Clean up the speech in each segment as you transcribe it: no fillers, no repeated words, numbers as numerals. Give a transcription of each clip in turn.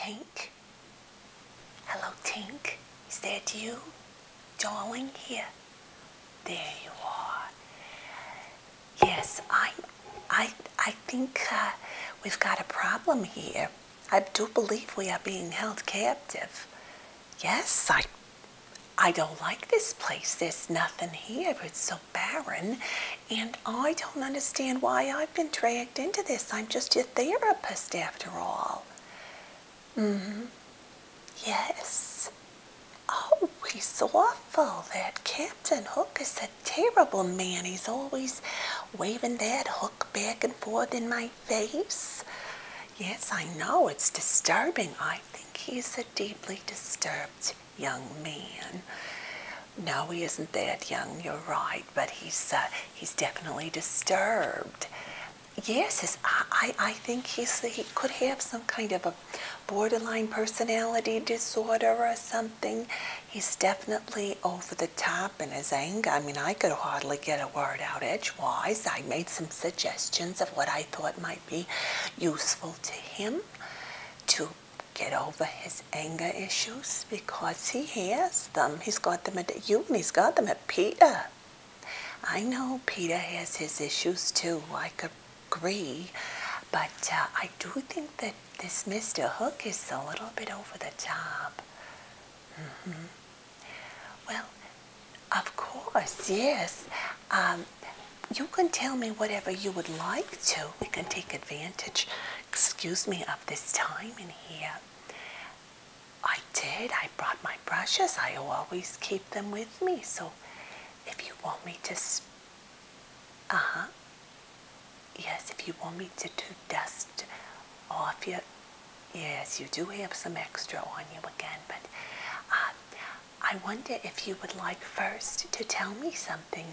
Tink? Hello, Tink. Is that you? Darling, here. There you are. Yes, I think we've got a problem here. I do believe we are being held captive. Yes, I don't like this place. There's nothing here. It's so barren. And I don't understand why I've been dragged into this. I'm just your therapist after all. Yes. Oh, he's awful. That Captain Hook is a terrible man. He's always waving that hook back and forth in my face. Yes, I know. It's disturbing. I think he's a deeply disturbed young man. No, he isn't that young, you're right, but he's definitely disturbed. Yes, I think he could have some kind of a borderline personality disorder or something. He's definitely over the top in his anger. I mean, I could hardly get a word out edgewise. I made some suggestions of what I thought might be useful to him to get over his anger issues, because he has them. He's got them at you, and he's got them at Peter. I know Peter has his issues too. I could agree, but I do think that this Mr. Hook is a little bit over the top. Well, of course, yes. You can tell me whatever you would like to. We can take advantage, excuse me, of this time in here. I did. I brought my brushes. I always keep them with me. So if you want me to, yes, if you want me to dust off your, yes, you do have some extra on you again, but I wonder if you would like first to tell me something.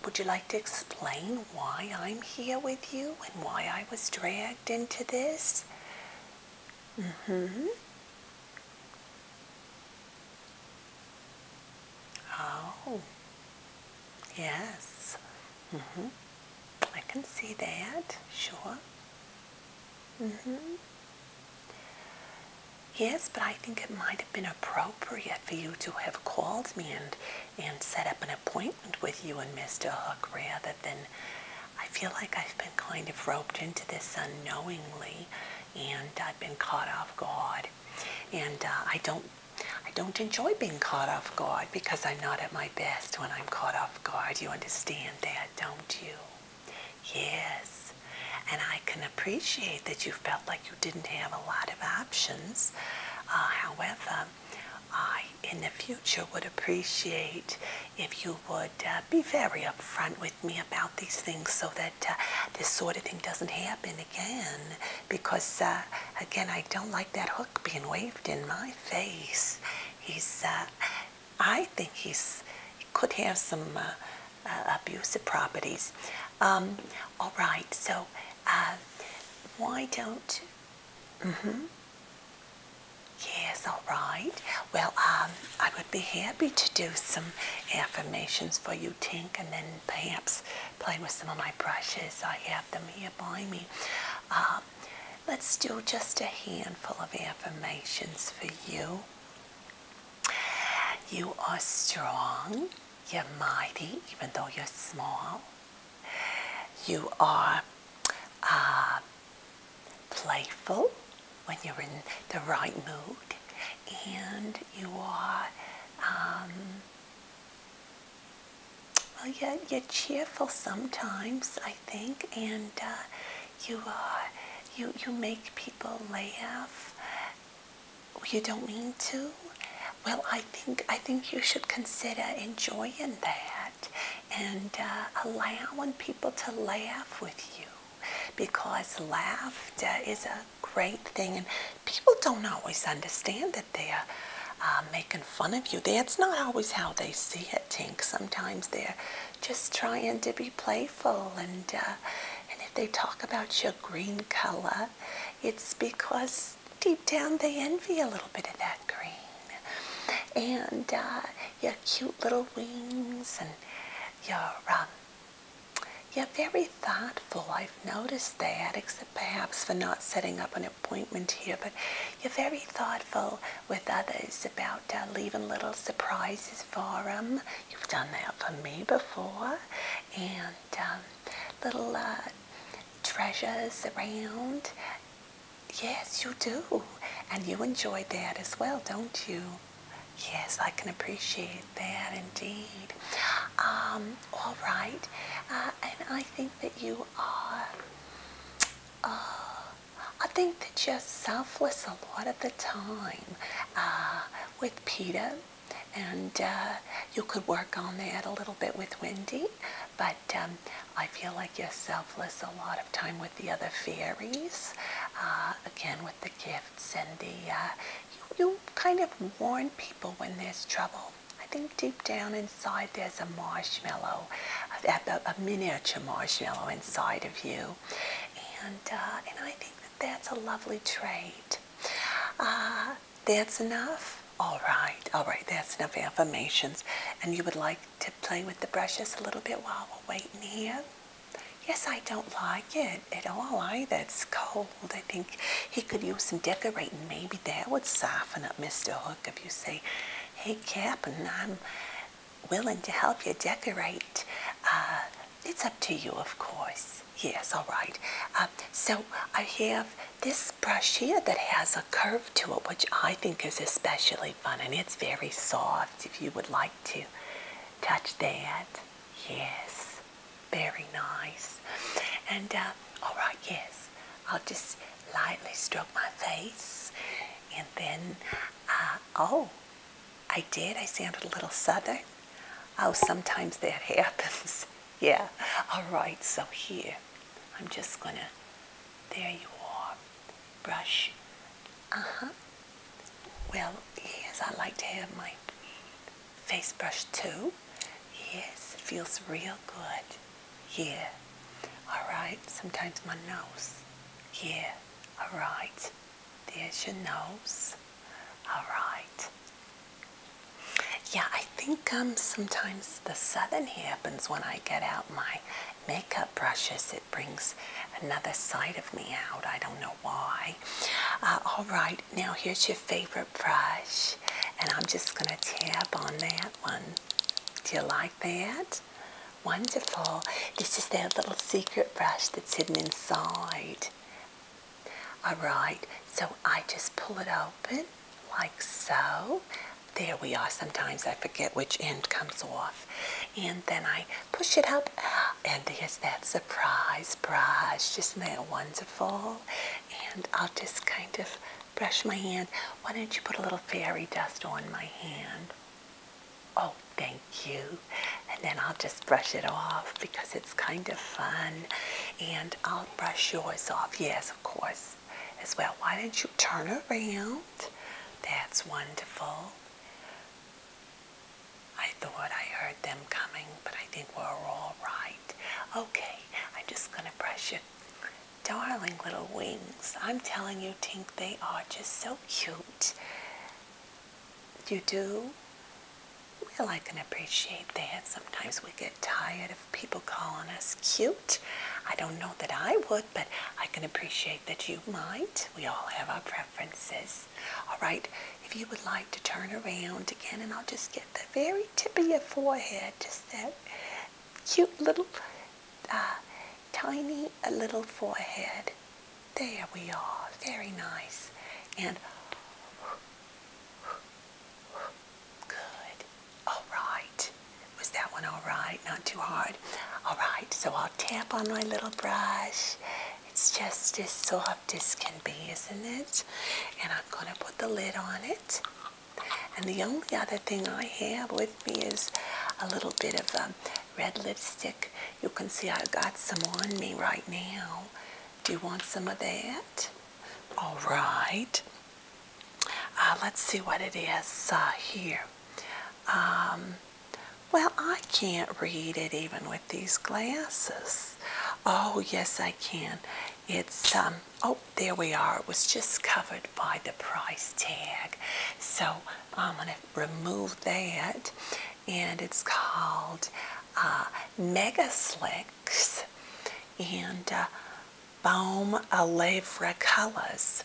Would you like to explain why I'm here with you and why I was dragged into this? Oh, yes. I can see that, sure. Yes, but I think it might have been appropriate for you to have called me and set up an appointment with you and Mr. Hook, rather than, I feel like I've been kind of roped into this unknowingly, and I've been caught off guard. And I don't enjoy being caught off guard, because I'm not at my best when I'm caught off guard. You understand that, don't you? Yes. And I can appreciate that you felt like you didn't have a lot of options. However, I, in the future, would appreciate if you would be very upfront with me about these things, so that this sort of thing doesn't happen again. Because, again, I don't like that hook being waved in my face. I think he could have some abusive properties. All right, so why don't, yes, all right. Well, I would be happy to do some affirmations for you, Tink, and then perhaps play with some of my brushes. I have them here by me. Let's do just a handful of affirmations for you. You are strong. You're mighty, even though you're small. You are playful when you're in the right mood, and you are, well, you're cheerful sometimes, I think, and you make people laugh. You don't mean to. Well, I think you should consider enjoying that and allowing people to laugh with you, because laughter is a great thing, and people don't always understand that they're making fun of you. That's not always how they see it, Tink. Sometimes they're just trying to be playful, and if they talk about your green color, it's because deep down they envy a little bit of that green. And your cute little wings, and You're very thoughtful. I've noticed that, except perhaps for not setting up an appointment here. But you're very thoughtful with others about leaving little surprises for them. You've done that for me before. And little treasures around. Yes, you do. And you enjoy that as well, don't you? Yes, I can appreciate that indeed. All right. And I think that you are, I think that you're selfless a lot of the time with Peter. And you could work on that a little bit with Wendy. But I feel like you're selfless a lot of time with the other fairies. Again, with the gifts and you kind of warn people when there's trouble. I think deep down inside there's a marshmallow, a miniature marshmallow inside of you. And I think that that's a lovely trait. That's enough? All right, that's enough affirmations. And you would like to play with the brushes a little bit while we're waiting here? Yes, I don't like it at all either. It's cold. I think he could use some decorating. Maybe that would soften up Mr. Hook if you say, hey, Captain, I'm willing to help you decorate. It's up to you, of course. Yes, all right. So I have this brush here that has a curve to it, which I think is especially fun, and it's very soft if you would like to touch that. Yes, very nice. And, all right, yes, I'll just lightly stroke my face, and then, oh, I did. I sounded a little southern. Oh, sometimes that happens. Yeah, all right, so here, I'm just gonna, there you are, brush. Well, yes, I like to have my face brush too. Yes, it feels real good. Yeah, all right, sometimes my nose. Yeah, all right, there's your nose. All right. Yeah, I think sometimes the southern happens when I get out my makeup brushes. It brings another side of me out. I don't know why. All right, now here's your favorite brush. And I'm just going to tap on that one. Do you like that? Wonderful. This is that little secret brush that's hidden inside. All right, so I just pull it open like so. There we are. Sometimes I forget which end comes off. And then I push it up, and there's that surprise brush. Isn't that wonderful? And I'll just kind of brush my hand. Why don't you put a little fairy dust on my hand? Oh, thank you. And then I'll just brush it off because it's kind of fun. And I'll brush yours off. Yes, of course, as well. Why don't you turn around? That's wonderful. I thought I heard them coming, but I think we're all right. Okay, I'm just going to brush your darling little wings. I'm telling you, Tink, they are just so cute. You do? Well, I can appreciate that. Sometimes we get tired of people calling us cute. I don't know that I would, but I can appreciate that you might. We all have our preferences. All right, if you would like to turn around again, and I'll just get the very tip of your forehead, just that cute little, tiny little forehead. There we are. Very nice. And good. All right. Was that one all right? Not too hard? All right. So I'll tap on my little brush. It's just as soft as can be, isn't it? And I'm going to put the lid on it. And the only other thing I have with me is a little bit of red lipstick. You can see I've got some on me right now. Do you want some of that? All right. Let's see what it is here. Well, I can't read it even with these glasses. Oh, yes, I can. It's, oh, there we are. It was just covered by the price tag. So I'm going to remove that. And it's called Mega Slicks and Baume à Lèvres colors.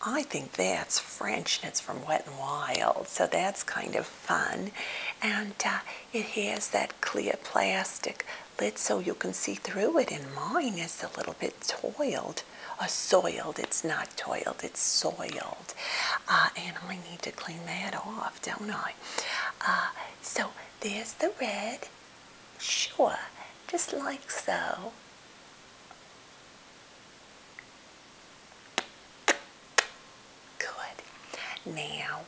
I think that's French and it's from Wet n Wild, so that's kind of fun. And it has that clear plastic lid so you can see through it, and mine is a little bit toiled. Or soiled. It's not toiled, it's soiled. And I need to clean that off, don't I? So there's the red. Sure, just like so. Good. Now,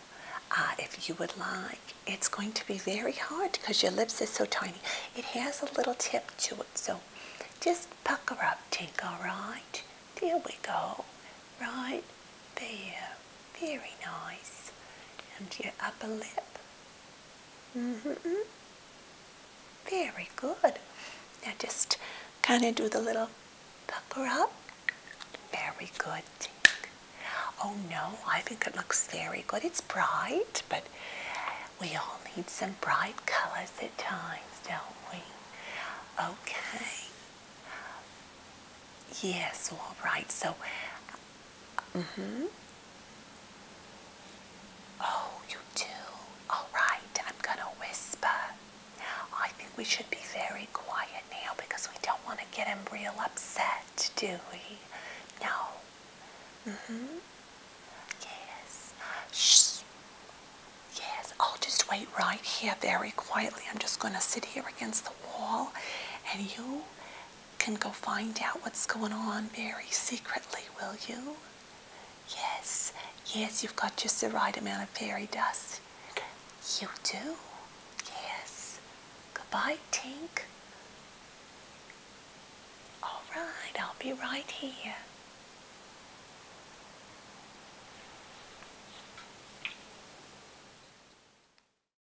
if you would like, it's going to be very hard because your lips are so tiny. It has a little tip to it, so just pucker up, Tink, all right? There we go. Right there. Very nice. And your upper lip. Very good. Now just kind of do the little pucker up. Very good, Tink. Oh no, I think it looks very good. It's bright, but we all need some bright colors at times, don't we? Okay. Yes, all right. So, Oh, you do? All right, I'm going to whisper. I think we should be very quiet now because we don't want to get him real upset, do we? No. Yes. Shh. Yes, I'll just wait right here very quietly. I'm just going to sit here against the wall and you can go find out what's going on very secretly, will you? Yes, yes, you've got just the right amount of fairy dust. You do? Yes. Goodbye, Tink. All right, I'll be right here.